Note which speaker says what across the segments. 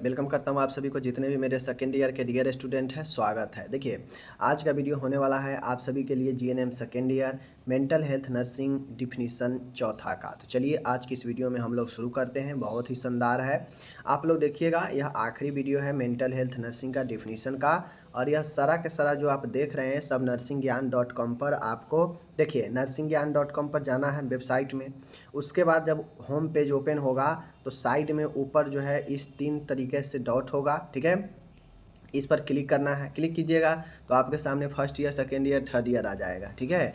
Speaker 1: Welcome करता हूँ आप सभी को, जितने भी मेरे सेकेंड ईयर के डियर स्टूडेंट हैं, स्वागत है। देखिए, आज का वीडियो होने वाला है आप सभी के लिए GNM second year mental health nursing definition चौथा का। तो चलिए आज की इस वीडियो में हम लोग शुरू करते हैं। बहुत ही शानदार है, आप लोग देखिएगा। यह आखिरी वीडियो है मेंटल हेल्थ नर्सिंग का डिफिनीसन का, और यह सारा के सारा जो आप देख रहे हैं सब नर्सिंगज्ञान.com पर आपको देखिए नर्सिंगज्ञान.com पर जाना है वेबसाइट में। उसके बाद जब होम पेज ओपन होगा तो साइड में ऊपर जो है इस 3 तरीके से डॉट होगा, ठीक है। इस पर क्लिक करना है, क्लिक कीजिएगा तो आपके सामने first year, second year, third year आ जाएगा, ठीक है।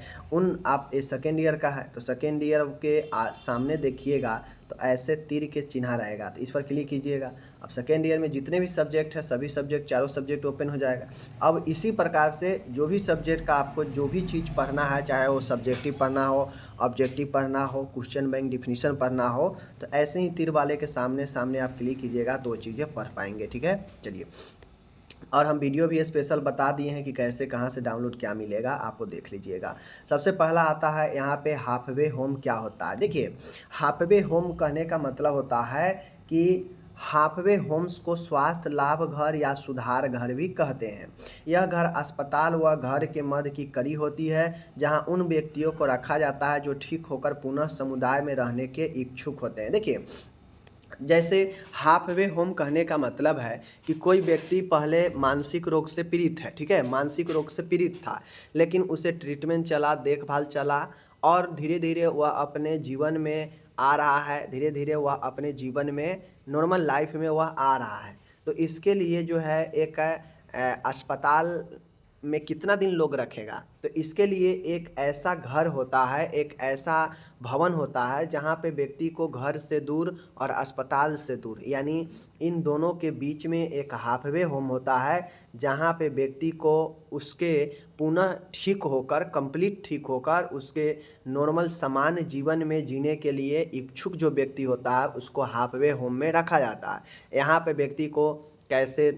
Speaker 1: आप सेकेंड ईयर का है तो सेकेंड ईयर के सामने देखिएगा तो ऐसे तीर के चिन्ह रहेगा, तो इस पर क्लिक कीजिएगा। अब सेकेंड ईयर में जितने भी सब्जेक्ट है सभी सब्जेक्ट, चारों सब्जेक्ट ओपन हो जाएगा। अब इसी प्रकार से जो भी सब्जेक्ट का आपको जो भी चीज़ पढ़ना है, चाहे वो सब्जेक्टिव पढ़ना हो, ऑब्जेक्टिव पढ़ना हो, क्वेश्चन बैंक डिफिनीशन पढ़ना हो, तो ऐसे ही तीर वाले के सामने सामने आप क्लिक कीजिएगा तो वो चीज़ें पढ़ पाएंगे, ठीक है। चलिए, और हम वीडियो भी स्पेशल बता दिए हैं कि कैसे कहाँ से डाउनलोड क्या मिलेगा, आपको देख लीजिएगा। सबसे पहला आता है यहाँ पे हाफवे होम क्या होता है। देखिए, हाफवे होम कहने का मतलब होता है कि हाफवे होम्स को स्वास्थ्य लाभ घर या सुधार घर भी कहते हैं। यह घर अस्पताल व घर के मध्य की कड़ी होती है जहां उन व्यक्तियों को रखा जाता है जो ठीक होकर पुनः समुदाय में रहने के इच्छुक होते हैं। देखिए, जैसे हाफवे होम कहने का मतलब है कि कोई व्यक्ति पहले मानसिक रोग से पीड़ित है, ठीक है, मानसिक रोग से पीड़ित था, लेकिन उसे ट्रीटमेंट चला, देखभाल चला, और धीरे धीरे वह अपने जीवन में आ रहा है, धीरे धीरे वह अपने जीवन में नॉर्मल लाइफ में वह आ रहा है। तो इसके लिए जो है एक अस्पताल में कितना दिन लोग रखेगा, तो इसके लिए एक ऐसा घर होता है, एक ऐसा भवन होता है जहाँ पे व्यक्ति को घर से दूर और अस्पताल से दूर, यानी इन दोनों के बीच में एक हाफवे होम होता है जहाँ पे व्यक्ति को उसके पुनः ठीक होकर, कंप्लीट ठीक होकर, उसके नॉर्मल सामान्य जीवन में जीने के लिए इच्छुक जो व्यक्ति होता है उसको हाफवे होम में रखा जाता है। यहाँ पे व्यक्ति को कैसे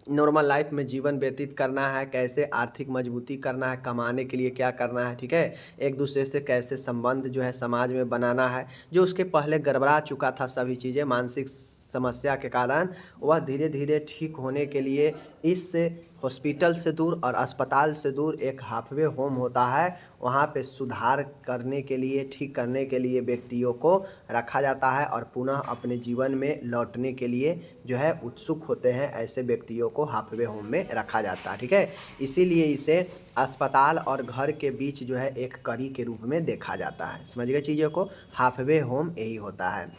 Speaker 1: नॉर्मल लाइफ में जीवन व्यतीत करना है, कैसे आर्थिक मजबूती करना है, कमाने के लिए क्या करना है, ठीक है, एक दूसरे से कैसे संबंध जो है समाज में बनाना है, जो उसके पहले गड़बड़ा चुका था सभी चीज़ें मानसिक समस्या के कारण, वह धीरे धीरे ठीक होने के लिए इस हॉस्पिटल से दूर और अस्पताल से दूर एक हाफवे होम होता है, वहाँ पे सुधार करने के लिए, ठीक करने के लिए व्यक्तियों को रखा जाता है और पुनः अपने जीवन में लौटने के लिए जो है उत्सुक होते हैं, ऐसे व्यक्तियों को हाफवे होम में रखा जाता है, ठीक है। इसीलिए इसे अस्पताल और घर के बीच जो है एक कड़ी के रूप में देखा जाता है। समझ गए चीज़ों को, हाफवे होम यही होता है,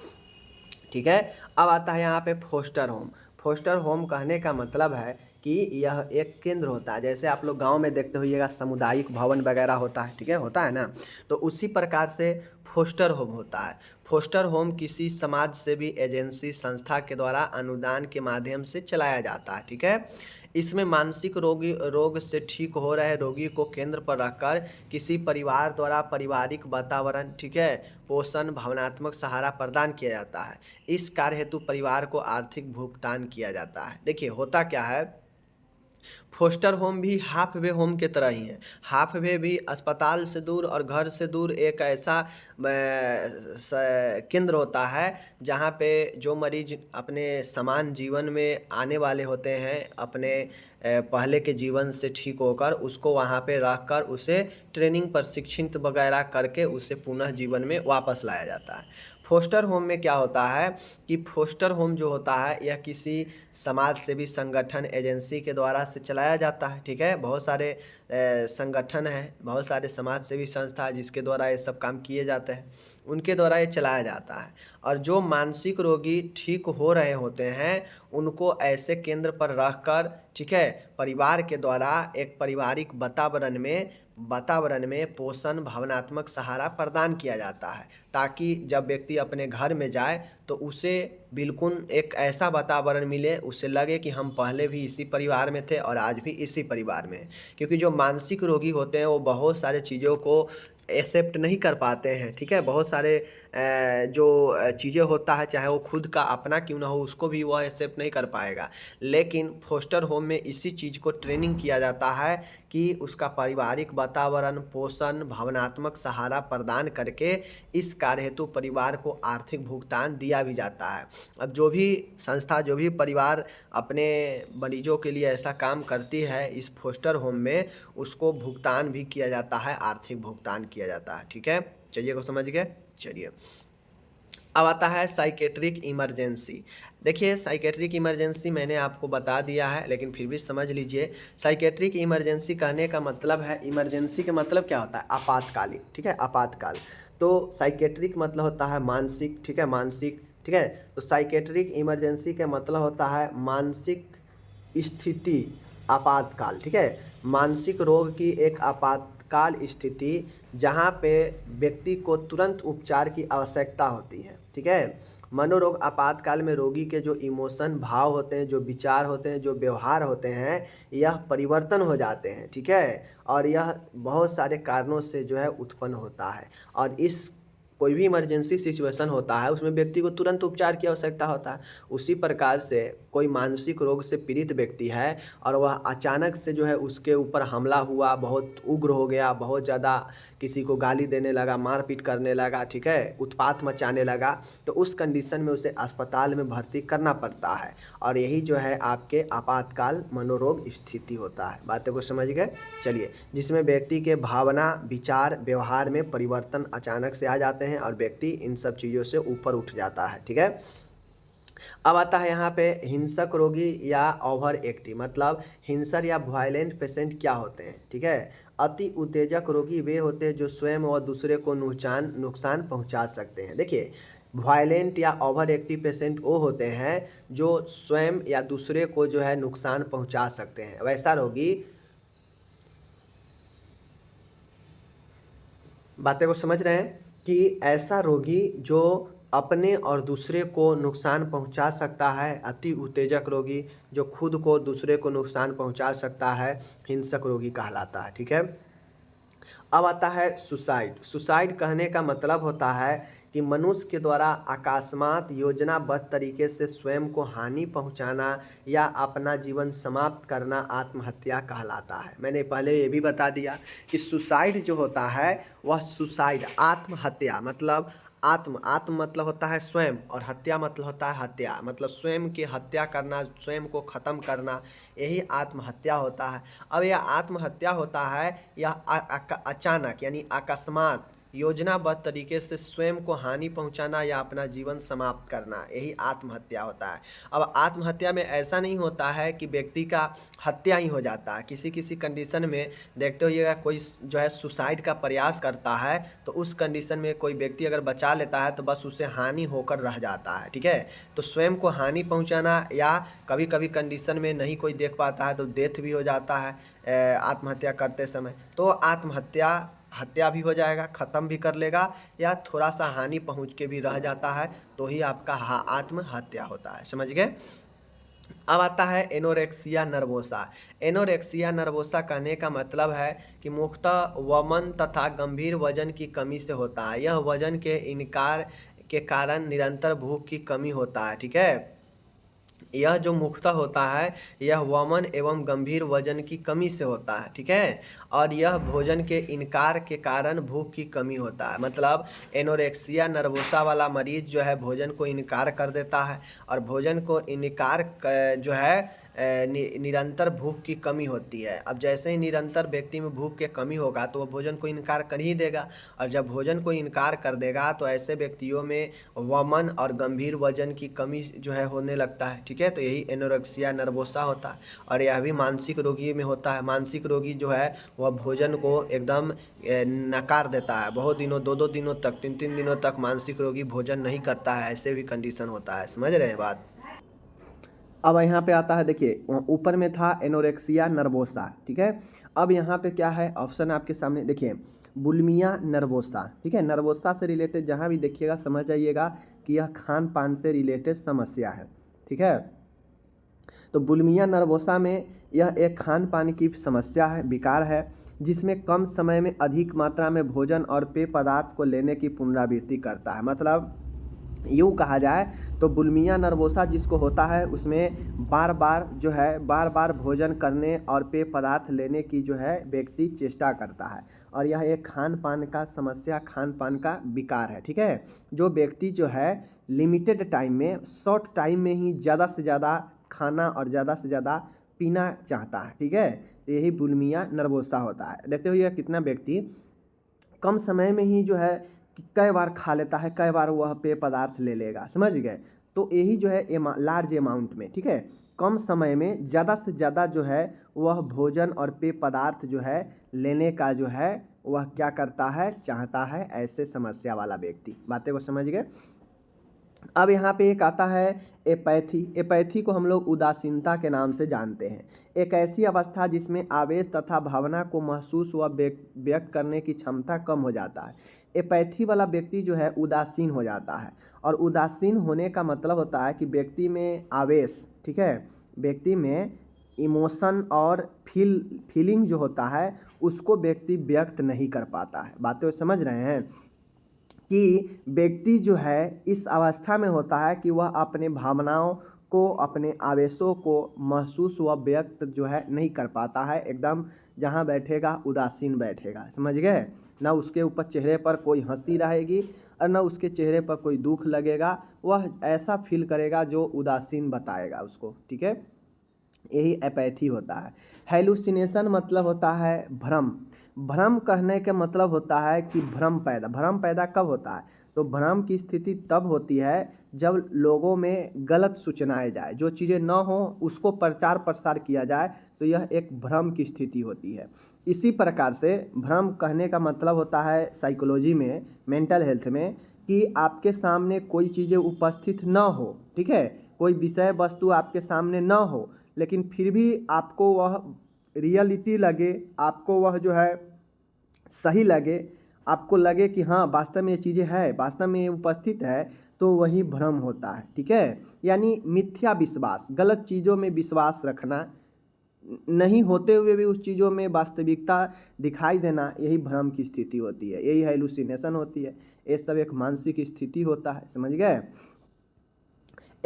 Speaker 1: ठीक है। अब आता है यहाँ पे फोस्टर होम। फोस्टर होम कहने का मतलब है कि यह एक केंद्र होता है, जैसे आप लोग गांव में देखते होइएगा सामुदायिक भवन वगैरह होता है, ठीक है, होता है ना, तो उसी प्रकार से फोस्टर होम होता है। फोस्टर होम किसी समाज सेवी एजेंसी संस्था के द्वारा अनुदान के माध्यम से चलाया जाता है, ठीक है। इसमें मानसिक रोग से ठीक हो रहे रोगी को केंद्र पर रखकर किसी परिवार द्वारा पारिवारिक वातावरण, ठीक है, पोषण, भावनात्मक सहारा प्रदान किया जाता है। इस कार्य हेतु परिवार को आर्थिक भुगतान किया जाता है। देखिए, होता क्या है, फोस्टर होम भी हाफवे होम के तरह ही है। हाफवे भी अस्पताल से दूर और घर से दूर एक ऐसा केंद्र होता है जहाँ पे जो मरीज अपने समान जीवन में आने वाले होते हैं, अपने पहले के जीवन से ठीक होकर, उसको वहाँ पे रख कर उसे ट्रेनिंग प्रशिक्षित वगैरह करके उसे पुनः जीवन में वापस लाया जाता है। फोस्टर होम में क्या होता है कि फोस्टर होम जो होता है यह किसी समाज सेवी संगठन, एजेंसी के द्वारा से चलाया जाता है, ठीक है। बहुत सारे संगठन हैं, बहुत सारे समाज सेवी संस्था है जिसके द्वारा ये सब काम किए जाते हैं, उनके द्वारा ये चलाया जाता है। और जो मानसिक रोगी ठीक हो रहे होते हैं उनको ऐसे केंद्र पर रखकर, ठीक है, परिवार के द्वारा एक पारिवारिक वातावरण में पोषण, भावनात्मक सहारा प्रदान किया जाता है, ताकि जब व्यक्ति अपने घर में जाए तो उसे बिल्कुल एक ऐसा वातावरण मिले, उसे लगे कि हम पहले भी इसी परिवार में थे और आज भी इसी परिवार में हैं। क्योंकि जो मानसिक रोगी होते हैं वो बहुत सारे चीज़ों को एक्सेप्ट नहीं कर पाते हैं, ठीक है, बहुत सारे जो चीज़ें होता है, चाहे वो खुद का अपना क्यों ना हो, उसको भी वह एक्सेप्ट नहीं कर पाएगा। लेकिन फोस्टर होम में इसी चीज़ को ट्रेनिंग किया जाता है कि उसका पारिवारिक वातावरण, पोषण, भावनात्मक सहारा प्रदान करके इस कार्य हेतु परिवार को आर्थिक भुगतान दिया भी जाता है। अब जो भी संस्था, जो भी परिवार अपने मरीजों के लिए ऐसा काम करती है इस फोस्टर होम में, उसको भुगतान भी किया जाता है, आर्थिक भुगतान किया जाता है। ठीक है, चलिए को समझ गए। चलिए अब आता है साइकेट्रिक इमरजेंसी। देखिए साइकेट्रिक इमरजेंसी मैंने आपको बता दिया है, लेकिन फिर भी समझ लीजिए। साइकेट्रिक इमरजेंसी कहने का मतलब है, इमरजेंसी के मतलब क्या होता है, आपातकालीन। ठीक है, आपातकाल। तो साइकेट्रिक मतलब होता है मानसिक। ठीक है, मानसिक। ठीक है, तो साइकेट्रिक इमरजेंसी का मतलब होता है मानसिक स्थिति, आपातकाल। ठीक है, मानसिक रोग की एक आपातकाल स्थिति जहाँ पे व्यक्ति को तुरंत उपचार की आवश्यकता होती है। ठीक है, मनोरोग आपातकाल में रोगी के जो इमोशन, भाव होते हैं, जो विचार होते हैं, जो व्यवहार होते हैं, यह परिवर्तन हो जाते हैं। ठीक है, और यह बहुत सारे कारणों से जो है उत्पन्न होता है। और इस कोई भी इमरजेंसी सिचुएशन होता है उसमें व्यक्ति को तुरंत उपचार की आवश्यकता होता है। उसी प्रकार से कोई मानसिक रोग से पीड़ित व्यक्ति है और वह अचानक से जो है उसके ऊपर हमला हुआ, बहुत उग्र हो गया, बहुत ज़्यादा किसी को गाली देने लगा, मारपीट करने लगा, ठीक है, उत्पात मचाने लगा, तो उस कंडीशन में उसे अस्पताल में भर्ती करना पड़ता है। और यही जो है आपके आपातकाल मनोरोग स्थिति होता है। बातों को समझ गए। चलिए, जिसमें व्यक्ति के भावना, विचार, व्यवहार में परिवर्तन अचानक से आ जाते हैं और व्यक्ति इन सब चीज़ों से ऊपर उठ जाता है। ठीक है, अब आता है यहाँ पे हिंसक रोगी या ओवर एक्टिव, मतलब हिंसक या वायलेंट पेशेंट क्या होते हैं। ठीक है, अति उत्तेजक रोगी वे होते हैं जो स्वयं और दूसरे को नुकसान पहुंचा सकते हैं। देखिए, वायलेंट या ओवर एक्टिव पेशेंट वो होते हैं जो स्वयं या दूसरे को जो है नुकसान पहुंचा सकते हैं। वैसा रोगी, बातें को समझ रहे हैं, कि ऐसा रोगी जो अपने और दूसरे को नुकसान पहुंचा सकता है, अति उत्तेजक रोगी जो खुद को दूसरे को नुकसान पहुंचा सकता है, हिंसक रोगी कहलाता है। ठीक है, अब आता है सुसाइड। सुसाइड कहने का मतलब होता है कि मनुष्य के द्वारा अकस्मात योजनाबद्ध तरीके से स्वयं को हानि पहुंचाना या अपना जीवन समाप्त करना आत्महत्या कहलाता है। मैंने पहले ये भी बता दिया कि सुसाइड जो होता है वह सुसाइड, आत्महत्या, मतलब आत्म मतलब होता है स्वयं, और हत्या मतलब होता है हत्या, मतलब स्वयं की हत्या करना, स्वयं को ख़त्म करना, यही आत्महत्या होता है। अब यह आत्महत्या होता है यह अचानक यानी अकस्मात योजनाबद्ध तरीके से स्वयं को हानि पहुंचाना या अपना जीवन समाप्त करना, यही आत्महत्या होता है। अब आत्महत्या में ऐसा नहीं होता है कि व्यक्ति का हत्या ही हो जाता है। किसी किसी कंडीशन में देखते होइएगा, कोई जो है सुसाइड का प्रयास करता है तो उस कंडीशन में कोई व्यक्ति अगर बचा लेता है तो बस उसे हानि होकर रह जाता है। ठीक है, तो स्वयं को हानि पहुंचाना, या कभी कभी कंडीशन में नहीं कोई देख पाता है तो डेथ भी हो जाता है आत्महत्या करते समय, तो हत्या भी हो जाएगा, ख़त्म भी कर लेगा, या थोड़ा सा हानि पहुंच के भी रह जाता है, तो ही आपका आत्महत्या होता है। समझ गए। अब आता है एनोरेक्सिया नर्वोसा। एनोरेक्सिया नर्वोसा कहने का मतलब है कि मुख्यतः वमन तथा गंभीर वजन की कमी से होता है। यह वजन के इनकार के कारण निरंतर भूख की कमी होता है। ठीक है, यह जो मुख्यतः होता है यह वमन एवं गंभीर वजन की कमी से होता है। ठीक है, और यह भोजन के इनकार के कारण भूख की कमी होता है। मतलब एनोरेक्सिया नर्वोसा वाला मरीज जो है भोजन को इनकार कर देता है, और भोजन को इनकार जो है निरंतर भूख की कमी होती है। अब जैसे ही निरंतर व्यक्ति में भूख की कमी होगा तो वह भोजन को इनकार कर ही देगा, और जब भोजन को इनकार कर देगा तो ऐसे व्यक्तियों में वमन और गंभीर वजन की कमी जो है होने लगता है। ठीक है, तो यही एनोरेक्सिया नर्वोसा होता है, और यह भी मानसिक रोगी में होता है। मानसिक रोगी जो है वह भोजन को एकदम नकार देता है, बहुत दिनों, दो दिनों तक, तीन दिनों तक मानसिक रोगी भोजन नहीं करता है, ऐसे भी कंडीशन होता है। समझ रहे हैं बात। अब यहाँ पे आता है, देखिए ऊपर में था एनोरेक्सिया नर्वोसा। ठीक है, अब यहाँ पे क्या है ऑप्शन आपके सामने, देखिए बुलिमिया नर्वोसा। ठीक है, नर्वोसा से रिलेटेड जहाँ भी देखिएगा समझ जाइएगा कि यह खान पान से रिलेटेड समस्या है। ठीक है, तो बुलिमिया नर्वोसा में यह एक खान पान की समस्या है, विकार है, जिसमें कम समय में अधिक मात्रा में भोजन और पेय पदार्थ को लेने की पुनरावृत्ति करता है। मतलब यूँ कहा जाए तो बुलिमिया नर्वोसा जिसको होता है उसमें बार बार भोजन करने और पेय पदार्थ लेने की जो है व्यक्ति चेष्टा करता है, और यह एक खान पान का समस्या, खान पान का विकार है। ठीक है, जो व्यक्ति जो है लिमिटेड टाइम में, शॉर्ट टाइम में ही ज़्यादा से ज़्यादा खाना और ज़्यादा से ज़्यादा पीना चाहता है। ठीक है, तो यही बुलिमिया नर्वोसा होता है। देखते हुए कितना व्यक्ति कम समय में ही जो है कि कई बार खा लेता है, कई बार वह पेय पदार्थ ले लेगा, समझ गए। तो यही जो है लार्ज अमाउंट में, ठीक है, कम समय में ज़्यादा से ज़्यादा जो है वह भोजन और पेय पदार्थ जो है लेने का जो है वह क्या करता है, चाहता है, ऐसे समस्या वाला व्यक्ति। बातें को समझ गए। अब यहाँ पे एक आता है एपैथी। एपैथी को हम लोग उदासीनता के नाम से जानते हैं। एक ऐसी अवस्था जिसमें आवेश तथा भावना को महसूस व व्यक्त करने की क्षमता कम हो जाता है। एपैथी वाला व्यक्ति जो है उदासीन हो जाता है, और उदासीन होने का मतलब होता है कि व्यक्ति में आवेश, ठीक है, व्यक्ति में इमोशन और फीलिंग जो होता है उसको व्यक्ति व्यक्त नहीं कर पाता है। बातें समझ रहे हैं कि व्यक्ति जो है इस अवस्था में होता है कि वह अपने भावनाओं को, अपने आवेशों को महसूस व व्यक्त जो है नहीं कर पाता है। एकदम जहाँ बैठेगा उदासीन बैठेगा, समझ गए ना। उसके ऊपर चेहरे पर कोई हंसी रहेगी और ना उसके चेहरे पर कोई दुख लगेगा। वह ऐसा फील करेगा जो उदासीन बताएगा उसको। ठीक है, यही एपैथी होता है। हेलुसिनेशन मतलब होता है भ्रम। भ्रम कहने का मतलब होता है कि भ्रम पैदा कब होता है, तो भ्रम की स्थिति तब होती है जब लोगों में गलत सूचनाएं जाए, जो चीज़ें न हो उसको प्रचार प्रसार किया जाए, तो यह एक भ्रम की स्थिति होती है। इसी प्रकार से भ्रम कहने का मतलब होता है साइकोलॉजी में, मेंटल हेल्थ में, कि आपके सामने कोई चीज़ें उपस्थित न हो, ठीक है, कोई विषय वस्तु आपके सामने न हो, लेकिन फिर भी आपको वह रियलिटी लगे, आपको वह जो है सही लगे, आपको लगे कि हाँ वास्तव में ये चीज़ें है, वास्तव में ये उपस्थित है, तो वही भ्रम होता है। ठीक है, यानी मिथ्या विश्वास, गलत चीज़ों में विश्वास रखना, नहीं होते हुए भी उस चीज़ों में वास्तविकता दिखाई देना, यही भ्रम की स्थिति होती है, यही हेलुसिनेशन होती है। ये सब एक मानसिक स्थिति होता है, समझ गए।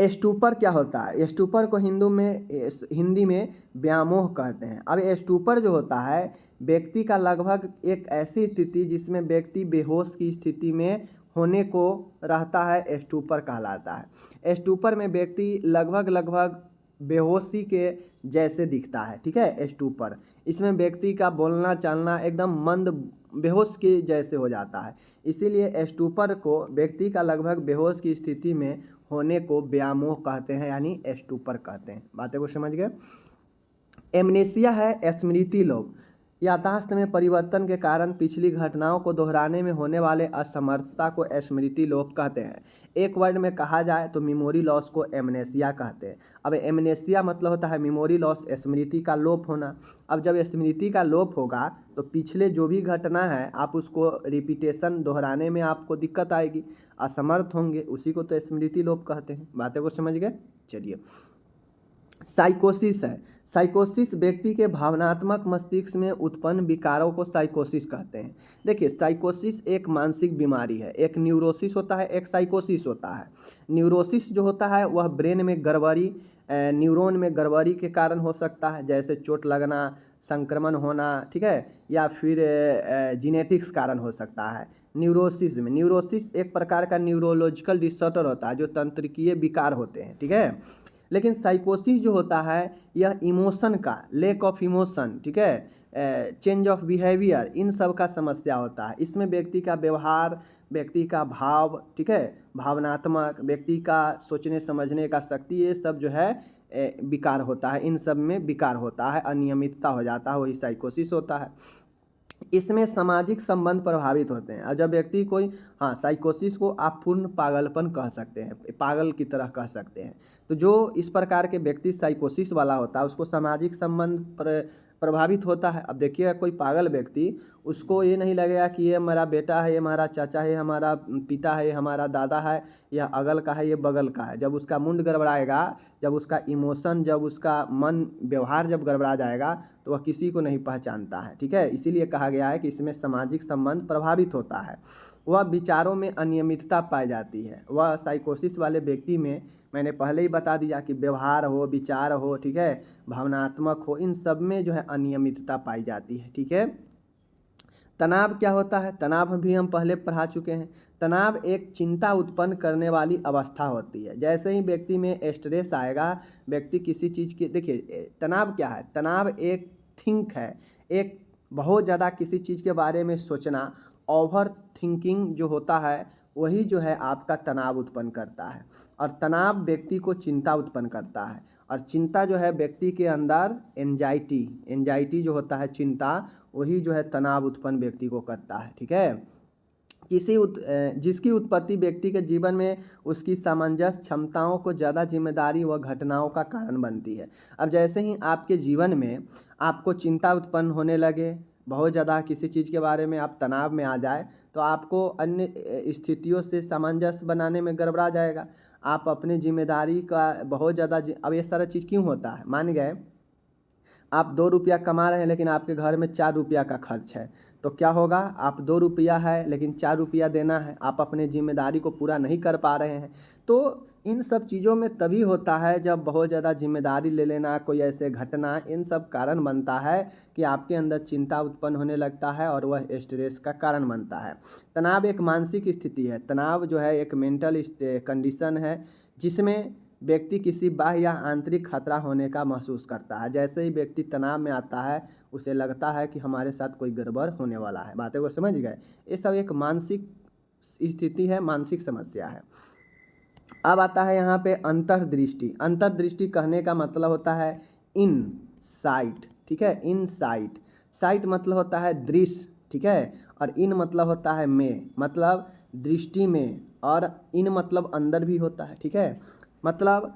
Speaker 1: स्टूपर क्या होता है? स्टूपर को हिंदी में व्यामोह कहते हैं। अब स्टूपर जो होता है व्यक्ति का लगभग एक ऐसी स्थिति जिसमें व्यक्ति बेहोश की स्थिति में होने को रहता है, स्टूपर कहलाता है। स्टूपर में व्यक्ति लगभग बेहोशी के जैसे दिखता है। ठीक है, स्टूपर, इसमें व्यक्ति का बोलना चालना एकदम मंद, बेहोश के जैसे हो जाता है। इसीलिए स्टूपर को व्यक्ति का लगभग बेहोश की स्थिति में होने को व्यामोह कहते हैं, यानी स्टूपर कहते हैं। बातें को समझ गए। एमनेसिया है स्मृति लोप। याददाश्त में परिवर्तन के कारण पिछली घटनाओं को दोहराने में होने वाले असमर्थता को स्मृति लोप कहते हैं। एक वर्ड में कहा जाए तो मेमोरी लॉस को एमनेसिया कहते हैं। अब एमनेसिया मतलब होता है मेमोरी लॉस, स्मृति का लोप होना। अब जब स्मृति का लोप होगा तो पिछले जो भी घटना है आप उसको रिपीटेशन दोहराने में आपको दिक्कत आएगी, असमर्थ होंगे, उसी को तो स्मृति लोप कहते हैं। बातें को समझ गए। चलिए, साइकोसिस है। साइकोसिस व्यक्ति के भावनात्मक मस्तिष्क में उत्पन्न विकारों को साइकोसिस कहते हैं। देखिए, साइकोसिस एक मानसिक बीमारी है। एक न्यूरोसिस होता है, एक साइकोसिस होता है। न्यूरोसिस जो होता है वह ब्रेन में गड़बड़ी, न्यूरॉन में गड़बड़ी के कारण हो सकता है, जैसे चोट लगना, संक्रमण होना, ठीक है, या फिर जीनेटिक्स कारण हो सकता है। न्यूरोसिस एक प्रकार का न्यूरोलॉजिकल डिसऑर्डर होता है, जो तंत्रिकीय विकार होते हैं। ठीक है, लेकिन साइकोसिस जो होता है यह इमोशन का, लैक ऑफ इमोशन, ठीक है, चेंज ऑफ बिहेवियर, इन सब का समस्या होता है। इसमें व्यक्ति का व्यवहार, व्यक्ति का भाव, ठीक है, भावनात्मक, व्यक्ति का सोचने समझने का शक्ति, ये सब जो है विकार होता है। इन सब में विकार होता है, अनियमितता हो जाता है, वही साइकोसिस होता है। इसमें सामाजिक संबंध प्रभावित होते हैं। और जब व्यक्ति कोई, हाँ, साइकोसिस को आप पूर्ण पागलपन कह सकते हैं, पागल की तरह कह सकते हैं। तो जो इस प्रकार के व्यक्ति साइकोसिस वाला होता है उसको सामाजिक संबंध प्रभावित होता है। अब देखिएगा कोई पागल व्यक्ति, उसको ये नहीं लगेगा कि ये हमारा बेटा है, ये हमारा चाचा है, हमारा पिता है, हमारा दादा है, या अगल का है, ये बगल का है। जब उसका मुंड गड़बड़ाएगा, जब उसका इमोशन, जब उसका मन व्यवहार जब गड़बड़ा जाएगा, तो वह किसी को नहीं पहचानता है। ठीक है, इसीलिए कहा गया है कि इसमें सामाजिक संबंध प्रभावित होता है। वह विचारों में अनियमितता पाई जाती है। वह साइकोसिस वाले व्यक्ति में मैंने पहले ही बता दिया कि व्यवहार हो, विचार हो, ठीक है, भावनात्मक हो, इन सब में जो है अनियमितता पाई जाती है। ठीक है, तनाव क्या होता है? तनाव भी हम पहले पढ़ा चुके हैं। तनाव एक चिंता उत्पन्न करने वाली अवस्था होती है। जैसे ही व्यक्ति में स्ट्रेस आएगा, व्यक्ति किसी चीज़ की, देखिए तनाव क्या है? तनाव एक थिंक है, एक बहुत ज़्यादा किसी चीज़ के बारे में सोचना, ओवर थिंकिंग जो होता है, वही जो है आपका तनाव उत्पन्न करता है। और तनाव व्यक्ति को चिंता उत्पन्न करता है, और चिंता जो है व्यक्ति के अंदर एंजाइटी जो होता है, चिंता, वही जो है तनाव उत्पन्न व्यक्ति को करता है। ठीक है, जिसकी उत्पत्ति व्यक्ति के जीवन में उसकी सामंजस्य क्षमताओं को ज़्यादा जिम्मेदारी व घटनाओं का कारण बनती है। अब जैसे ही आपके जीवन में आपको चिंता उत्पन्न होने लगे, बहुत ज़्यादा किसी चीज़ के बारे में आप तनाव में आ जाए, तो आपको अन्य स्थितियों से सामंजस्य बनाने में गड़बड़ा जाएगा। आप अपनी जिम्मेदारी का बहुत ज़्यादा अब ये सारा चीज़ क्यों होता है? मान गए आप 2 रुपया कमा रहे हैं, लेकिन आपके घर में 4 रुपया का खर्च है, तो क्या होगा? आप 2 रुपया है लेकिन 4 रुपया देना है, आप अपने जिम्मेदारी को पूरा नहीं कर पा रहे हैं। तो इन सब चीज़ों में तभी होता है जब बहुत ज़्यादा जिम्मेदारी ले लेना, कोई ऐसे घटना, इन सब कारण बनता है कि आपके अंदर चिंता उत्पन्न होने लगता है, और वह स्ट्रेस का कारण बनता है। तनाव एक मानसिक स्थिति है। तनाव जो है एक मेंटल कंडीशन है, जिसमें व्यक्ति किसी बाह्य या आंतरिक खतरा होने का महसूस करता है। जैसे ही व्यक्ति तनाव में आता है, उसे लगता है कि हमारे साथ कोई गड़बड़ होने वाला है। बातें को समझ गए? ये सब एक मानसिक स्थिति है, मानसिक समस्या है। अब आता है यहाँ पे अंतर्दृष्टि। अंतर्दृष्टि कहने का मतलब होता है इन साइट। ठीक है, इन साइट, साइट मतलब होता है दृश्य। ठीक है, और इन मतलब होता है में, मतलब दृष्टि में, और इन मतलब अंदर भी होता है। ठीक है, मतलब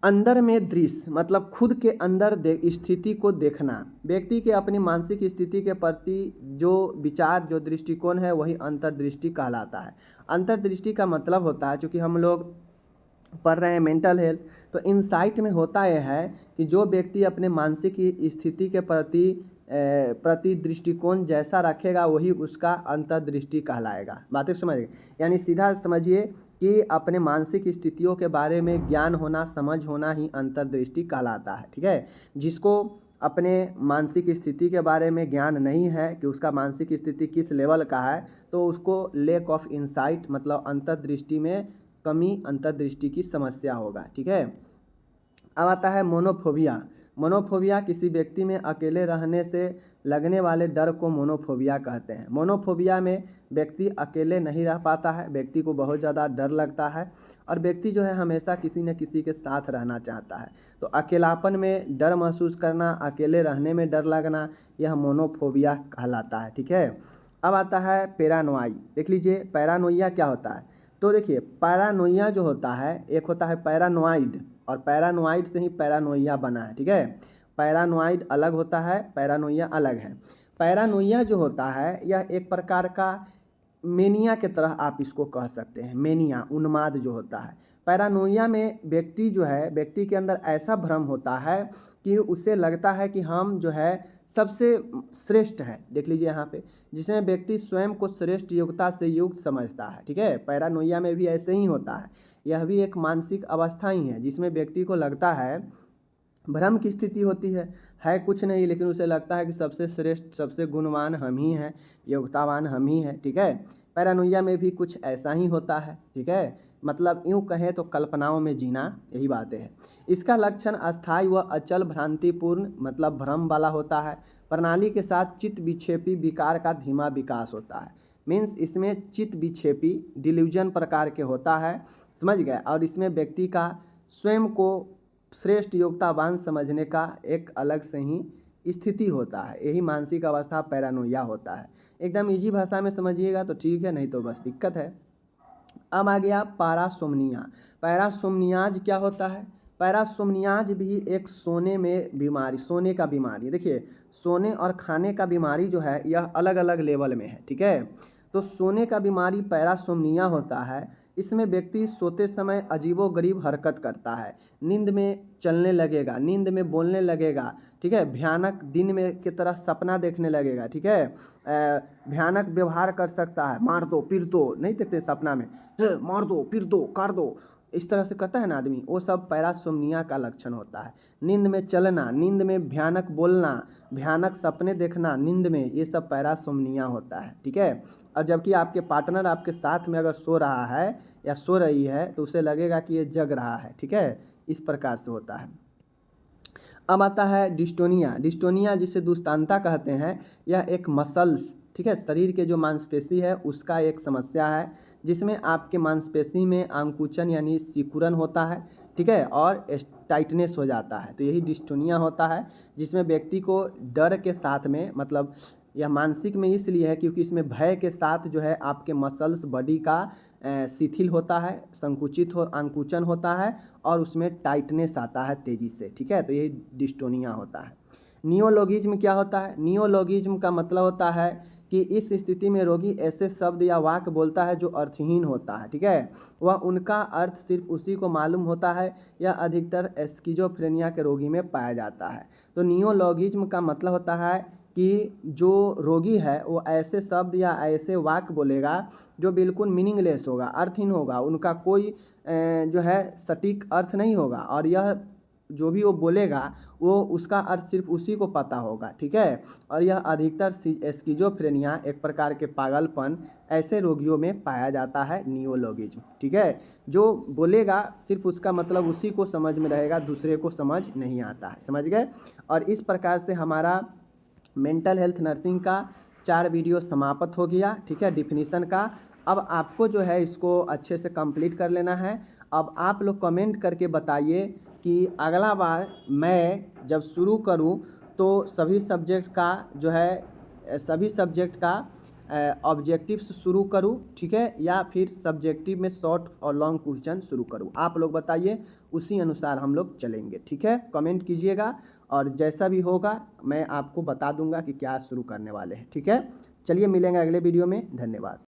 Speaker 1: अंदर में दृश्य, मतलब खुद के अंदर स्थिति को देखना। व्यक्ति के अपनी मानसिक स्थिति के प्रति जो विचार, जो दृष्टिकोण है, वही अंतर्दृष्टि कहलाता है। अंतर्दृष्टि का मतलब होता है, चूँकि हम लोग पढ़ रहे हैं मेंटल हेल्थ, तो इनसाइट में होता यह है कि जो व्यक्ति अपने मानसिक स्थिति के प्रति दृष्टिकोण जैसा रखेगा, वही उसका अंतर्दृष्टि कहलाएगा। बातें समझ गए? यानी सीधा समझिए कि अपने मानसिक स्थितियों के बारे में ज्ञान होना, समझ होना ही अंतर्दृष्टि कहलाता है। ठीक है, जिसको अपने मानसिक स्थिति के बारे में ज्ञान नहीं है कि उसका मानसिक स्थिति किस लेवल का है, तो उसको लैक ऑफ इंसाइट, मतलब अंतर्दृष्टि में कमी, अंतर्दृष्टि की समस्या होगा। ठीक है, अब आता है मोनोफोबिया। मोनोफोबिया किसी व्यक्ति में अकेले रहने से लगने वाले डर को मोनोफोबिया कहते हैं। मोनोफोबिया में व्यक्ति अकेले नहीं रह पाता है, व्यक्ति को बहुत ज़्यादा डर लगता है, और व्यक्ति जो है हमेशा किसी न किसी के साथ रहना चाहता है। तो अकेलापन में डर महसूस करना, अकेले रहने में डर लगना, यह मोनोफोबिया कहलाता है। ठीक है, अब आता है पैरानोई। देख लीजिए पैरानोइया क्या होता है। तो देखिए पैरानोइया जो होता है, एक होता है पैरानोइड, और पैरानोइड से ही पैरानोइया बना है। ठीक है, पैरानोइड अलग होता है, पैरानोइया अलग है। पैरानोइया जो होता है, यह एक प्रकार का मेनिया के तरह आप इसको कह सकते हैं। मेनिया, उन्माद जो होता है। पैरानोइया में व्यक्ति जो है, व्यक्ति के अंदर ऐसा भ्रम होता है कि उसे लगता है कि हम जो है सबसे श्रेष्ठ है। देख लीजिए यहाँ पे, जिसमें व्यक्ति स्वयं को श्रेष्ठ योग्यता से युक्त समझता है। ठीक है, पैरानोइया में भी ऐसे ही होता है। यह भी एक मानसिक अवस्था ही है, जिसमें व्यक्ति को लगता है, भ्रम की स्थिति होती है कुछ नहीं, लेकिन उसे लगता है कि सबसे श्रेष्ठ, सबसे गुणवान हम ही हैं, योग्यतावान हम ही हैं। ठीक है, पैरानोइया में भी कुछ ऐसा ही होता है। ठीक है, मतलब यूँ कहें तो कल्पनाओं में जीना, यही बातें हैं। इसका लक्षण अस्थायी व अचल भ्रांतिपूर्ण, मतलब भ्रम वाला होता है। प्रणाली के साथ चित्त विक्षेपी विकार का धीमा विकास होता है। मीन्स इसमें चित्त विक्षेपी डिल्यूजन प्रकार के होता है, समझ गए। और इसमें व्यक्ति का स्वयं को श्रेष्ठ योग्यतावान समझने का एक अलग से ही स्थिति होता है। यही मानसिक अवस्था पैरानोइया होता है। एकदम इजी भाषा में समझिएगा तो ठीक है, नहीं तो बस दिक्कत है। अब आ गया पैरासोमनिया। पैरासोमनियाज क्या होता है? पैरासोमनियाज भी एक सोने का बीमारी। देखिए, सोने और खाने का बीमारी जो है यह अलग अलग लेवल में है, ठीक है। तो सोने का बीमारी पैरासोमनिया होता है। इसमें व्यक्ति सोते समय अजीबोगरीब हरकत करता है, नींद में चलने लगेगा, नींद में बोलने लगेगा, ठीक है। भयानक दिन में की तरह सपना देखने लगेगा, ठीक है। भयानक व्यवहार कर सकता है, मार दो पीट दो, नहीं देखते सपना में, मार दो पीट दो काट दो, इस तरह से करता है ना आदमी, वो सब पैरासोमनिया का लक्षण होता है। नींद में चलना, नींद में भयानक बोलना, भयानक सपने देखना नींद में, ये सब पैरासोमनिया होता है, ठीक है। और जबकि आपके पार्टनर आपके साथ में अगर सो रहा है या सो रही है तो उसे लगेगा कि ये जग रहा है, ठीक है। इस प्रकार से होता है। अब आता है डिस्टोनिया। डिस्टोनिया जिसे दुस्तानता कहते हैं, यह एक मसल्स, ठीक है, शरीर के जो मांसपेशी है उसका एक समस्या है, जिसमें आपके मांसपेशी में आंकुचन यानी सिकुड़न होता है, ठीक है, और टाइटनेस हो जाता है। तो यही डिस्टोनिया होता है, जिसमें व्यक्ति को डर के साथ में, मतलब यह मानसिक में इसलिए है क्योंकि इसमें भय के साथ जो है आपके मसल्स बॉडी का शिथिल होता है, संकुचित आंकुचन होता है और उसमें टाइटनेस आता है तेज़ी से, ठीक है। तो यही डिस्टोनिया होता है। नियोलॉगिज्म क्या होता है? नियोलॉगिज्म का मतलब होता है कि इस स्थिति में रोगी ऐसे शब्द या वाक्य बोलता है जो अर्थहीन होता है, ठीक है। वह उनका अर्थ सिर्फ उसी को मालूम होता है। यह अधिकतर स्किज़ोफ्रेनिया के रोगी में पाया जाता है। तो नियोलॉगिज्म का मतलब होता है कि जो रोगी है वो ऐसे शब्द या ऐसे वाक्य बोलेगा जो बिल्कुल मीनिंगलेस होगा, अर्थहीन होगा, उनका कोई जो है सटीक अर्थ नहीं होगा, और यह जो भी वो बोलेगा वो उसका अर्थ सिर्फ उसी को पता होगा, ठीक है। और यह अधिकतर स्किज़ोफ्रेनिया, एक प्रकार के पागलपन, ऐसे रोगियों में पाया जाता है नियोलॉगिज्म, ठीक है। जो बोलेगा सिर्फ उसका मतलब उसी को समझ में रहेगा, दूसरे को समझ नहीं आता है, समझ गए। और इस प्रकार से हमारा मेंटल हेल्थ नर्सिंग का 4 वीडियो समाप्त हो गया, ठीक है, डिफिनीसन का। अब आपको जो है इसको अच्छे से कंप्लीट कर लेना है। अब आप लोग कमेंट करके बताइए कि अगला बार मैं जब शुरू करूं तो सभी सब्जेक्ट का ऑब्जेक्टिव्स शुरू करूं, ठीक है, या फिर सब्जेक्टिव में शॉर्ट और लॉन्ग क्वेश्चन शुरू करूं। आप लोग बताइए, उसी अनुसार हम लोग चलेंगे, ठीक है। कमेंट कीजिएगा और जैसा भी होगा मैं आपको बता दूंगा कि क्या शुरू करने वाले हैं, ठीक है। चलिए मिलेंगे अगले वीडियो में, धन्यवाद।